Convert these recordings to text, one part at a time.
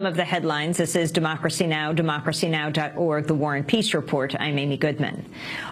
Of the headlines. This is Democracy Now!, democracynow.org, The War and Peace Report. I'm Amy Goodman.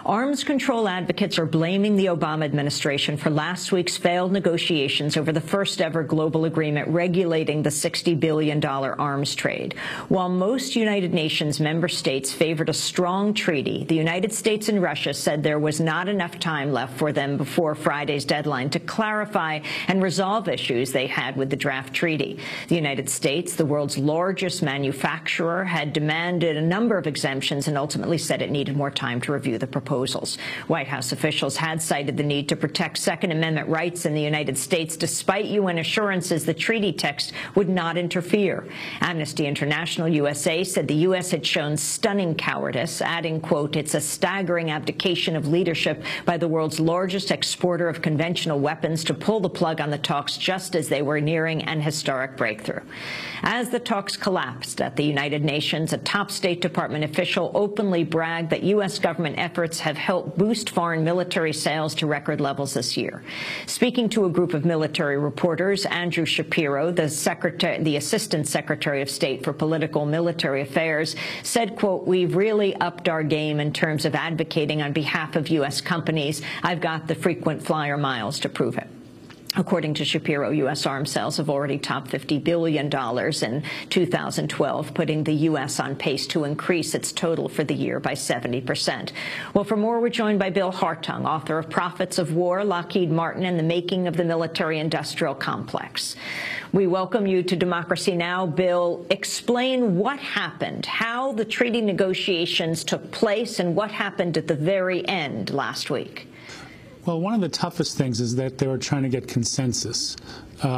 Arms control advocates are blaming the Obama administration for last week's failed negotiations over the first-ever global agreement regulating the $60 billion arms trade. While most United Nations member states favored a strong treaty, the United States and Russia said there was not enough time left for them before Friday's deadline to clarify and resolve issues they had with the draft treaty. The United States, the world's largest manufacturer, had demanded a number of exemptions and ultimately said it needed more time to review the proposals. White House officials had cited the need to protect Second Amendment rights in the United States despite UN assurances the treaty text would not interfere. Amnesty International USA said the U.S. had shown stunning cowardice, adding, quote, "It's a staggering abdication of leadership by the world's largest exporter of conventional weapons to pull the plug on the talks just as they were nearing an historic breakthrough." As the talks collapsed at the United Nations, a top State Department official openly bragged that U.S. government efforts have helped boost foreign military sales to record levels this year. Speaking to a group of military reporters, Andrew Shapiro, the Assistant Secretary of State for Political Military Affairs, said, quote, "We've really upped our game in terms of advocating on behalf of U.S. companies. I've got the frequent flyer miles to prove it." According to Shapiro, U.S. arms sales have already topped $50 billion in 2012, putting the U.S. on pace to increase its total for the year by 70%. Well, for more, we're joined by Bill Hartung, author of Prophets of War, Lockheed Martin, and the Making of the Military-Industrial Complex. We welcome you to Democracy Now! Bill, explain what happened, how the treaty negotiations took place, and what happened at the very end last week. Well, one of the toughest things is that they were trying to get consensus.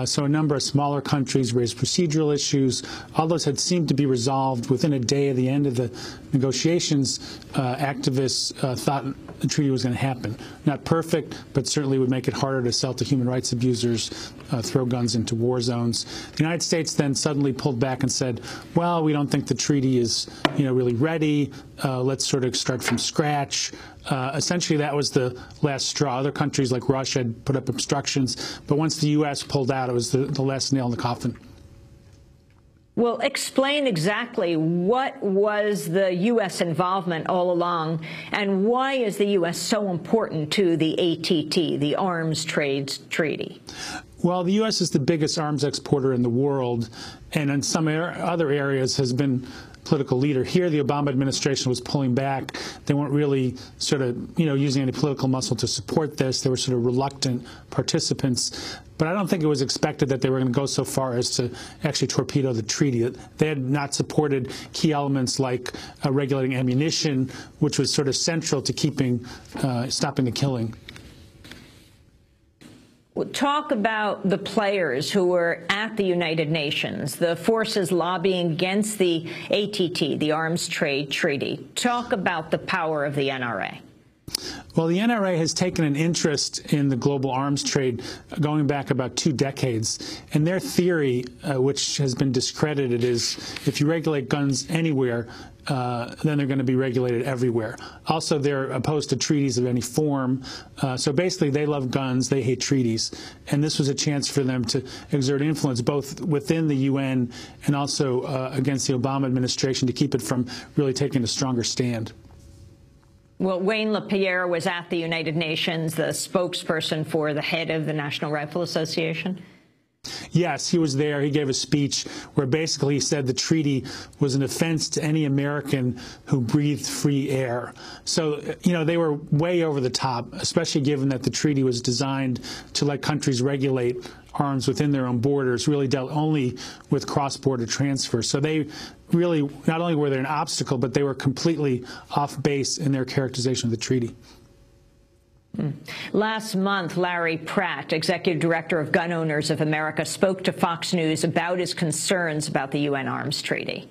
So a number of smaller countries raised procedural issues. All those had seemed to be resolved within a day of the end of the negotiations. Activists thought the treaty was going to happen. Not perfect, but certainly would make it harder to sell to human rights abusers, throw guns into war zones. The United States then suddenly pulled back and said, well, we don't think the treaty is, really ready. Let's sort of start from scratch. Essentially, that was the last straw. Other countries like Russia had put up obstructions, but once the U.S. pulled out, it was the last nail in the coffin. Well, explain exactly what was the U.S. involvement all along, and why is the U.S. so important to the ATT, the Arms Trade Treaty? Well, the U.S. is the biggest arms exporter in the world, and in some other areas has been political leader. Here, the Obama administration was pulling back. They weren't really sort of, using any political muscle to support this. They were sort of reluctant participants. But I don't think it was expected that they were going to go so far as to actually torpedo the treaty. They had not supported key elements like regulating ammunition, which was sort of central to stopping the killing. Talk about the players who were at the United Nations, the forces lobbying against the ATT, the Arms Trade Treaty. Talk about the power of the NRA. Well, the NRA has taken an interest in the global arms trade going back about 2 decades. And their theory, which has been discredited, is if you regulate guns anywhere, then they're going to be regulated everywhere. Also, they're opposed to treaties of any form. So basically, they love guns, they hate treaties. And this was a chance for them to exert influence both within the UN and also against the Obama administration to keep it from really taking a stronger stand. Well, Wayne LaPierre was at the United Nations, the spokesperson for the head of the National Rifle Association. Yes, he was there. He gave a speech where basically he said the treaty was an offense to any American who breathed free air. So, they were way over the top, especially given that the treaty was designed to let countries regulate arms within their own borders, really dealt only with cross-border transfer. So they really, not only were they an obstacle, but they were completely off base in their characterization of the treaty. Last month, Larry Pratt, Executive Director of Gun Owners of America, spoke to Fox News about his concerns about the UN Arms Treaty.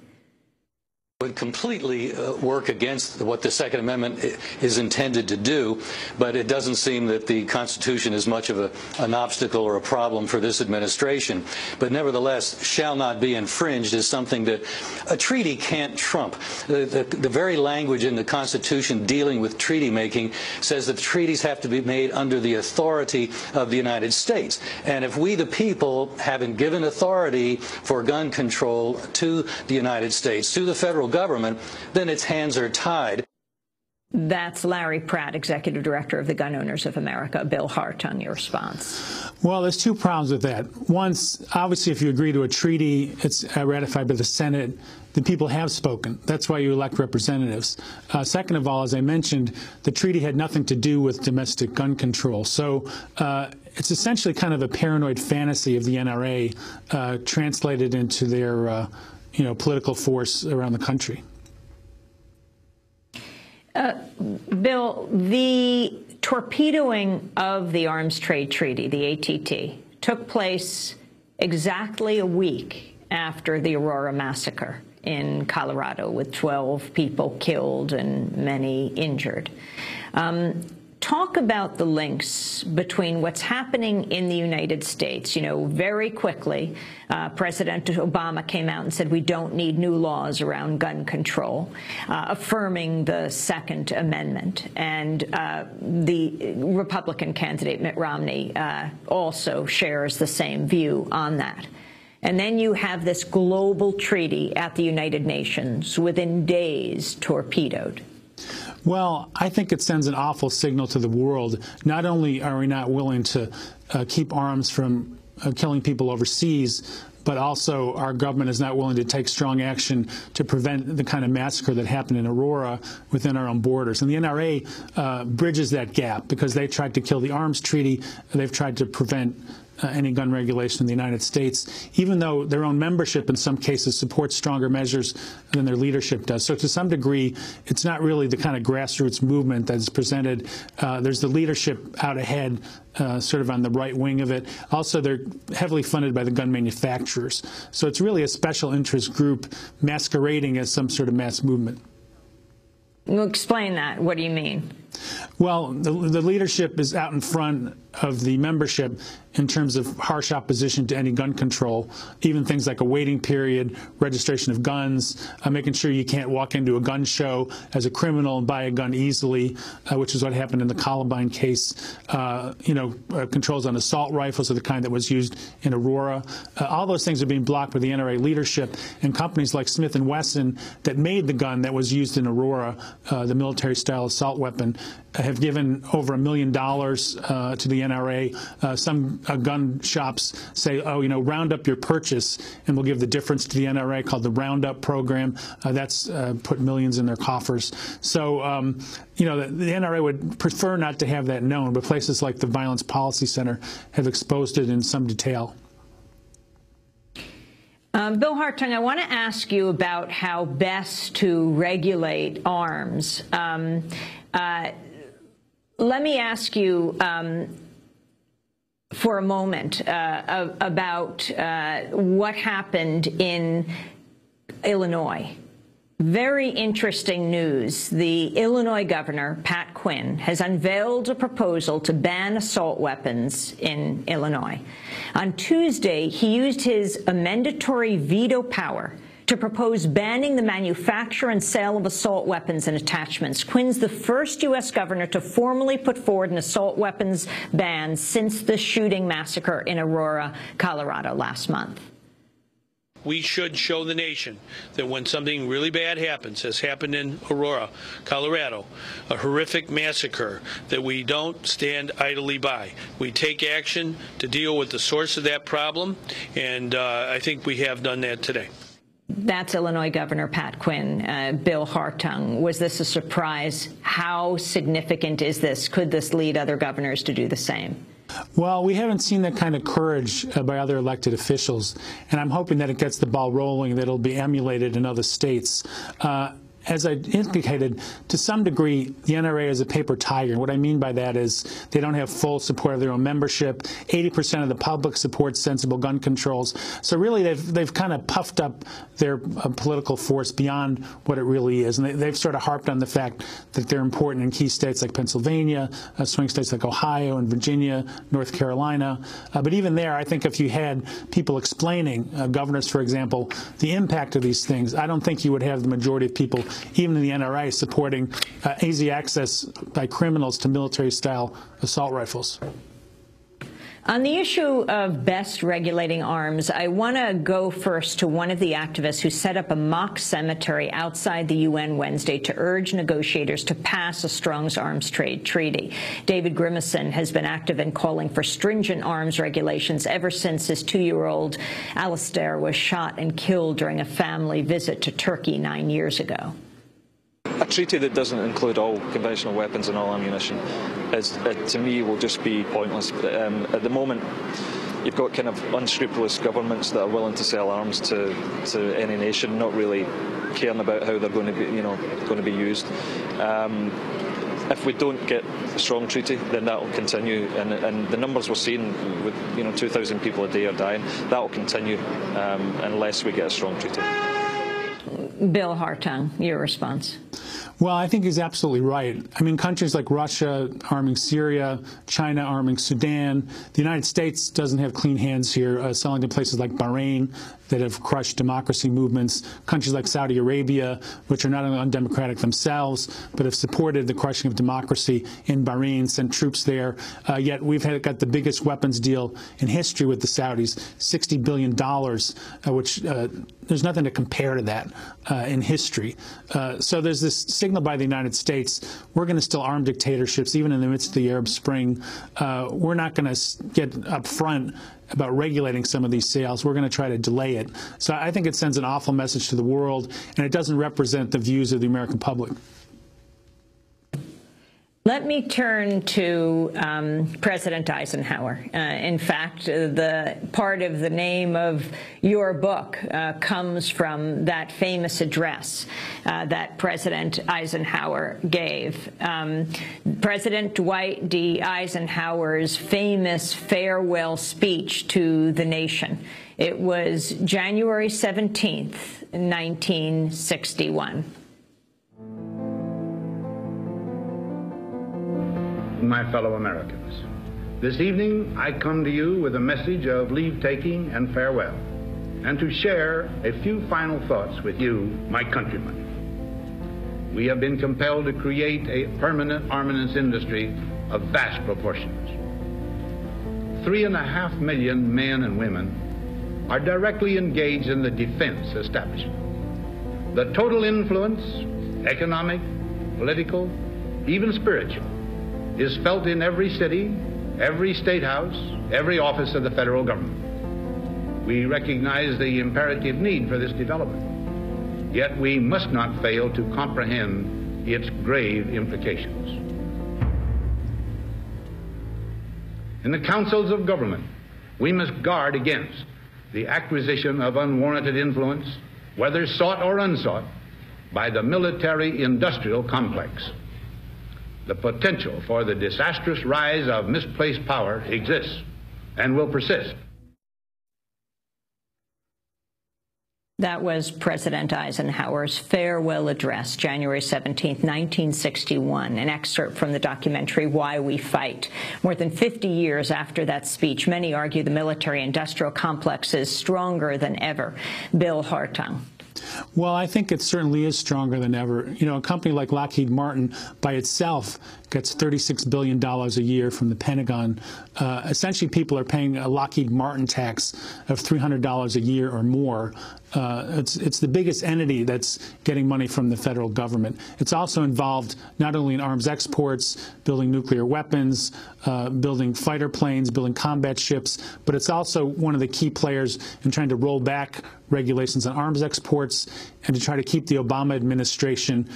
would completely work against what the Second Amendment is intended to do, but it doesn't seem that the Constitution is much of an obstacle or a problem for this administration. But nevertheless, shall not be infringed is something that a treaty can't trump. The very language in the Constitution dealing with treaty making says that treaties have to be made under the authority of the United States. And if we, the people, haven't given authority for gun control to the United States, to the federal government, then its hands are tied. That's Larry Pratt, Executive Director of the Gun Owners of America. Bill Hartung, your response. Well, there's two problems with that. One, obviously, if you agree to a treaty, it's ratified by the Senate, the people have spoken. That's why you elect representatives. Second of all, as I mentioned, the treaty had nothing to do with domestic gun control. So it's essentially kind of a paranoid fantasy of the NRA translated into their political force around the country. Bill, the torpedoing of the Arms Trade Treaty, the ATT, took place exactly a week after the Aurora massacre in Colorado, with 12 people killed and many injured. Talk about the links between what's happening in the United States. Very quickly, President Obama came out and said we don't need new laws around gun control, affirming the Second Amendment. And the Republican candidate, Mitt Romney, also shares the same view on that. And then you have this global treaty at the United Nations within days torpedoed. Well, I think it sends an awful signal to the world. Not only are we not willing to keep arms from killing people overseas, but also our government is not willing to take strong action to prevent the kind of massacre that happened in Aurora within our own borders. And the NRA bridges that gap because they tried to kill the arms treaty. They've tried to prevent any gun regulation in the United States, even though their own membership in some cases supports stronger measures than their leadership does. So to some degree, it's not really the kind of grassroots movement that's presented. There's the leadership out ahead, sort of on the right wing of it. Also, they're heavily funded by the gun manufacturers. So it's really a special interest group masquerading as some sort of mass movement. Well, explain that. What do you mean? Well, the leadership is out in front of the membership in terms of harsh opposition to any gun control, even things like a waiting period, registration of guns, making sure you can't walk into a gun show as a criminal and buy a gun easily, which is what happened in the Columbine case. Controls on assault rifles are the kind that was used in Aurora. All those things are being blocked by the NRA leadership, and companies like Smith & Wesson that made the gun that was used in Aurora, the military-style assault weapon, have given over $1 million to the NRA. Some gun shops say, round up your purchase, and we'll give the difference to the NRA, called the Roundup program. That's put millions in their coffers. So, the NRA would prefer not to have that known, but places like the Violence Policy Center have exposed it in some detail. Bill Hartung, I want to ask you about how best to regulate arms. Let me ask you for a moment about what happened in Illinois. Very interesting news. The Illinois governor, Pat Quinn, has unveiled a proposal to ban assault weapons in Illinois. On Tuesday, he used his amendatory veto power to propose banning the manufacture and sale of assault weapons and attachments. Quinn's the first U.S. governor to formally put forward an assault weapons ban since the shooting massacre in Aurora, Colorado last month. We should show the nation that when something really bad happens, as happened in Aurora, Colorado, a horrific massacre, that we don't stand idly by. We take action to deal with the source of that problem, and I think we have done that today. That's Illinois Governor Pat Quinn. Bill Hartung, was this a surprise? How significant is this? Could this lead other governors to do the same? Well, we haven't seen that kind of courage by other elected officials, and I'm hoping that it gets the ball rolling, that it'll be emulated in other states. as I indicated, to some degree, the NRA is a paper tiger. What I mean by that is they don't have full support of their own membership. 80% of the public supports sensible gun controls. So really, they've kind of puffed up their political force beyond what it really is. And they've sort of harped on the fact that they're important in key states like Pennsylvania, swing states like Ohio and Virginia, North Carolina. But even there, I think if you had people explaining, governors, for example, the impact of these things, I don't think you would have the majority of people, even in the NRA, supporting easy access by criminals to military-style assault rifles. On the issue of best regulating arms, I want to go first to one of the activists who set up a mock cemetery outside the UN Wednesday to urge negotiators to pass a strong arms trade treaty. David Grimison has been active in calling for stringent arms regulations ever since his 2-year-old Alistair was shot and killed during a family visit to Turkey 9 years ago. A treaty that doesn't include all conventional weapons and all ammunition to me, will just be pointless. At the moment, you've got kind of unscrupulous governments that are willing to sell arms to any nation, not really caring about how they're going to be used. If we don't get a strong treaty, then that will continue, and the numbers we're seeing with 2,000 people a day are dying, that will continue unless we get a strong treaty. Bill Hartung, your response. Well, I think he's absolutely right. I mean, countries like Russia arming Syria, China arming Sudan, the United States doesn't have clean hands here, selling to places like Bahrain that have crushed democracy movements, countries like Saudi Arabia, which are not only undemocratic themselves, but have supported the crushing of democracy in Bahrain, sent troops there. Yet we've got the biggest weapons deal in history with the Saudis, $60 billion, which there's nothing to compare to that in history. So there's this signal by the United States, we're going to still arm dictatorships, even in the midst of the Arab Spring. We're not going to get up front about regulating some of these sales. We're going to try to delay it. So I think it sends an awful message to the world, and it doesn't represent the views of the American public. Let me turn to President Eisenhower. In fact, the part of the name of your book comes from that famous address that President Eisenhower gave. President Dwight D. Eisenhower's famous farewell speech to the nation. It was January 17th, 1961. My fellow Americans, this evening I come to you with a message of leave-taking and farewell, and to share a few final thoughts with you, my countrymen. We have been compelled to create a permanent armaments industry of vast proportions. 3.5 million men and women are directly engaged in the defense establishment. The total influence, economic, political, even spiritual, is felt in every city, every state house, every office of the federal government. We recognize the imperative need for this development, yet we must not fail to comprehend its grave implications. In the councils of government, we must guard against the acquisition of unwarranted influence, whether sought or unsought, by the military-industrial complex. The potential for the disastrous rise of misplaced power exists and will persist. That was President Eisenhower's farewell address, January 17, 1961, an excerpt from the documentary Why We Fight. More than 50 years after that speech, many argue the military-industrial complex is stronger than ever. Bill Hartung. Well, I think it certainly is stronger than ever. You know, a company like Lockheed Martin by itself gets $36 billion a year from the Pentagon. Essentially, people are paying a Lockheed Martin tax of $300 a year or more. It's the biggest entity that's getting money from the federal government. It's also involved not only in arms exports, building nuclear weapons, building fighter planes, building combat ships, but it's also one of the key players in trying to roll back regulations on arms exports and to try to keep the Obama administration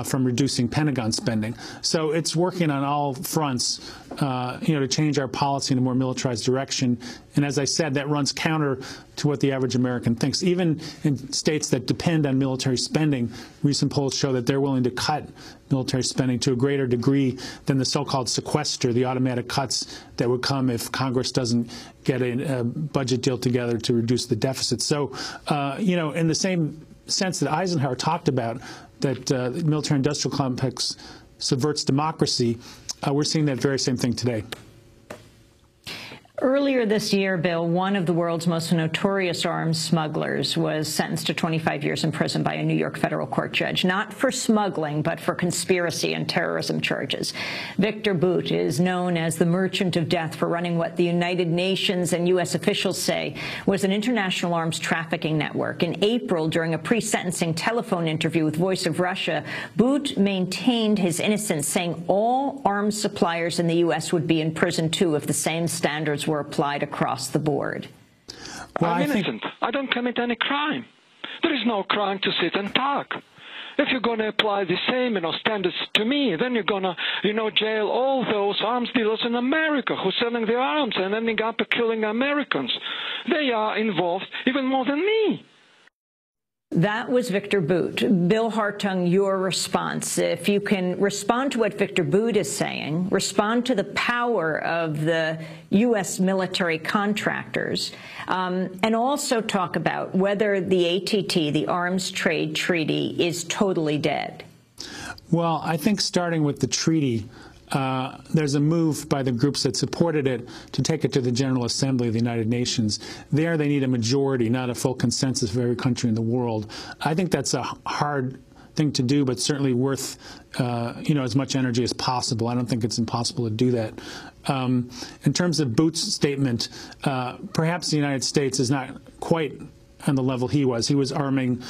from reducing Pentagon spending. So it's working on all fronts, to change our policy in a more militarized direction. And as I said, that runs counter to what the average American thinks. Even in states that depend on military spending, recent polls show that they're willing to cut military spending to a greater degree than the so-called sequester, the automatic cuts that would come if Congress doesn't get a budget deal together to reduce the deficit. So, in the same sense that Eisenhower talked about, that the military-industrial complex subverts democracy, we're seeing that very same thing today. Earlier this year, Bill, one of the world's most notorious arms smugglers was sentenced to 25 years in prison by a New York federal court judge, not for smuggling, but for conspiracy and terrorism charges. Victor Bout is known as the Merchant of Death for running what the United Nations and U.S. officials say was an international arms trafficking network. In April, during a pre-sentencing telephone interview with Voice of Russia, Bout maintained his innocence, saying all arms suppliers in the U.S. would be in prison, too, if the same standards were applied across the board. Well, I'm innocent. I don't commit any crime. There is no crime to sit and talk. If you're going to apply the same, standards to me, then you're going to, jail all those arms dealers in America who are selling their arms and ending up killing Americans. They are involved even more than me. That was Victor Bout. Bill Hartung, your response. If you can respond to what Victor Bout is saying, respond to the power of the U.S. military contractors, and also talk about whether the ATT, the Arms Trade Treaty, is totally dead. Well, I think starting with the treaty, there's a move by the groups that supported it to take it to the General Assembly of the United Nations. There they need a majority, not a full consensus of every country in the world. I think that's a hard thing to do, but certainly worth as much energy as possible. I don't think it's impossible to do that. In terms of Bout's statement, perhaps the United States is not quite on the level he was. He was arming,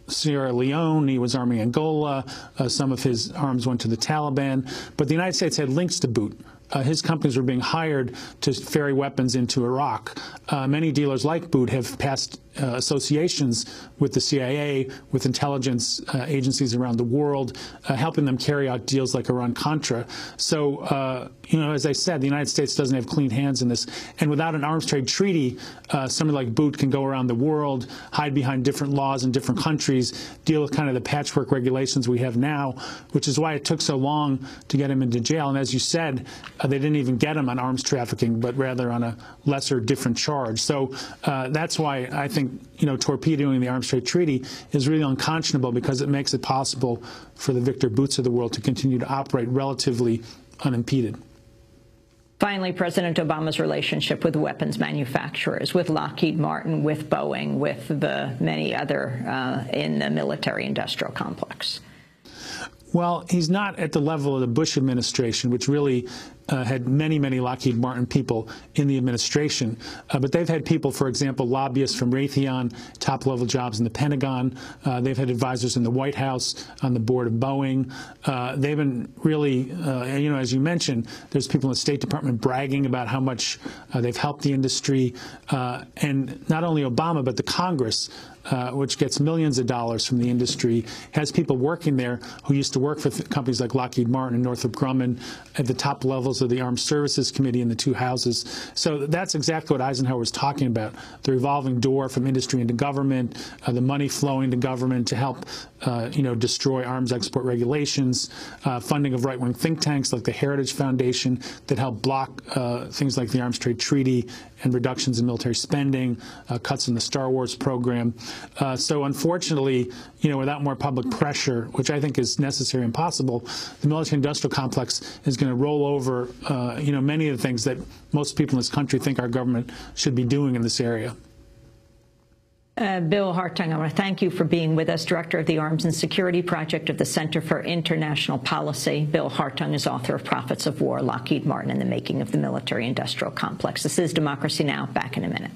Sierra Leone, he was arming Angola, some of his arms went to the Taliban, but the United States had links to Bout. His companies were being hired to ferry weapons into Iraq. Many dealers like Bout have passed associations with the CIA, with intelligence agencies around the world, helping them carry out deals like Iran-Contra. So, as I said, the United States doesn't have clean hands in this. And without an arms trade treaty, somebody like Bout can go around the world, hide behind different laws in different countries, deal with kind of the patchwork regulations we have now, which is why it took so long to get him into jail. And as you said, they didn't even get him on arms trafficking, but rather on a lesser, different charge. So that's why I think, torpedoing the Arms Trade Treaty is really unconscionable, because it makes it possible for the Victor Bouts of the world to continue to operate relatively unimpeded. Finally, President Obama's relationship with weapons manufacturers, with Lockheed Martin, with Boeing, with the many other in the military-industrial complex. Well, he's not at the level of the Bush administration, which really had many, many Lockheed Martin people in the administration. But they've had people, for example, lobbyists from Raytheon, top-level jobs in the Pentagon. They've had advisors in the White House, on the board of Boeing. They've been really, as you mentioned, there's people in the State Department bragging about how much they've helped the industry. And not only Obama, but the Congress, which gets millions of dollars from the industry, has people working there who used to work for companies like Lockheed Martin and Northrop Grumman at the top levels of the Armed Services Committee in the two houses. So that's exactly what Eisenhower was talking about, the revolving door from industry into government, the money flowing to government to help destroy arms export regulations, funding of right-wing think tanks like the Heritage Foundation that help block things like the Arms Trade Treaty and reductions in military spending, cuts in the Star Wars program. So unfortunately, without more public pressure, which I think is necessary and possible, the military-industrial complex is going to roll over, many of the things that most people in this country think our government should be doing in this area. Bill Hartung, I want to thank you for being with us, Director of the Arms and Security Project of the Center for International Policy. Bill Hartung is author of Prophets of War, Lockheed Martin and the Making of the Military-Industrial Complex. This is Democracy Now! Back in a minute.